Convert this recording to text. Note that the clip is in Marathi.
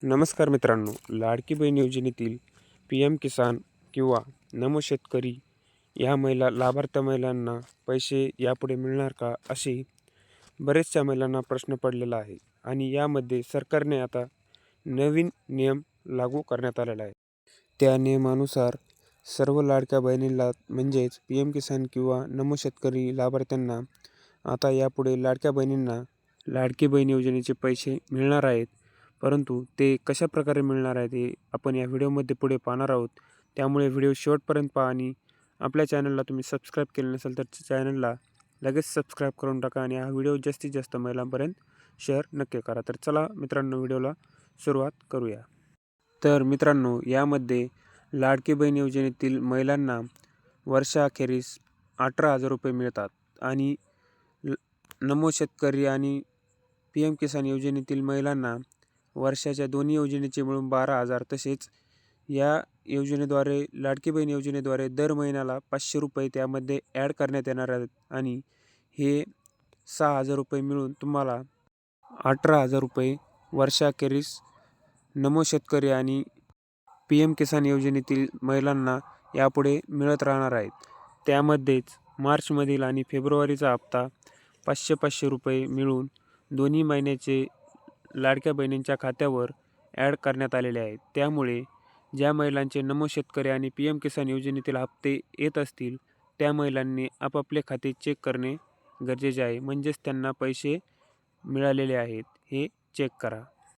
नमस्कार मित्रांनो, लाडकी बहीण योजनेतील PM किसान किंवा नमो शेतकरी ह्या लाभार्थी महिलांना पैसे यापुढे मिळणार का, असे बरेचशा महिलांना प्रश्न पडलेला आहे. आणि यामध्ये सरकारने आता नवीन नियम लागू करण्यात आलेला आहे. त्या नियमानुसार सर्व लाडक्या बहिणींना म्हणजेच PM किसान किंवा नमो शेतकरी लाभार्थ्यांना आता यापुढे लाडक्या बहिणींना लाडकी बहीण योजनेचे पैसे मिळणार आहेत. परंतु ते कशाप्रकारे मिळणार आहेत हे आपण या व्हिडिओमध्ये पुढे पाहणार आहोत. त्यामुळे व्हिडिओ शेवटपर्यंत पहा आणि आपल्या चॅनलला तुम्ही सबस्क्राईब केले नसेल तर चॅनलला लगेच सबस्क्राईब करून टाका आणि हा व्हिडिओ जास्तीत जास्त महिलांपर्यंत शेअर नक्की करा. तर चला मित्रांनो, व्हिडिओला सुरुवात करूया. तर मित्रांनो, यामध्ये लाडकी बहीण योजनेतील महिलांना वर्षाअखेरीस 18,000 रुपये मिळतात आणि नमो शेतकरी आणि PM किसान योजनेतील महिलांना वर्षाच्या दोन्ही योजनेचे मिळून 12,000. तसेच या योजनेद्वारे लाडकी बहीण योजनेद्वारे दर महिन्याला 500 रुपये त्यामध्ये ॲड करण्यात येणार आहेत आणि हे 6,000 रुपये मिळून तुम्हाला 18,000 रुपये वर्षाअखेरीस नमो शेतकरी आणि PM किसान योजनेतील महिलांना यापुढे मिळत राहणार आहेत. त्यामध्येच मार्चमधील आणि फेब्रुवारीचा हप्ता 500-500 रुपये मिळून दोन्ही महिन्याचे लाडक्या बहिणींच्या खात्यावर ॲड करण्यात आलेले आहेत. त्यामुळे ज्या महिलांचे नमो शेतकरी आणि PM किसान योजनेतील हप्ते येत असतील त्या महिलांनी आपापले खाते चेक करणे गरजेचे आहे. म्हणजेच त्यांना पैसे मिळालेले आहेत हे चेक करा.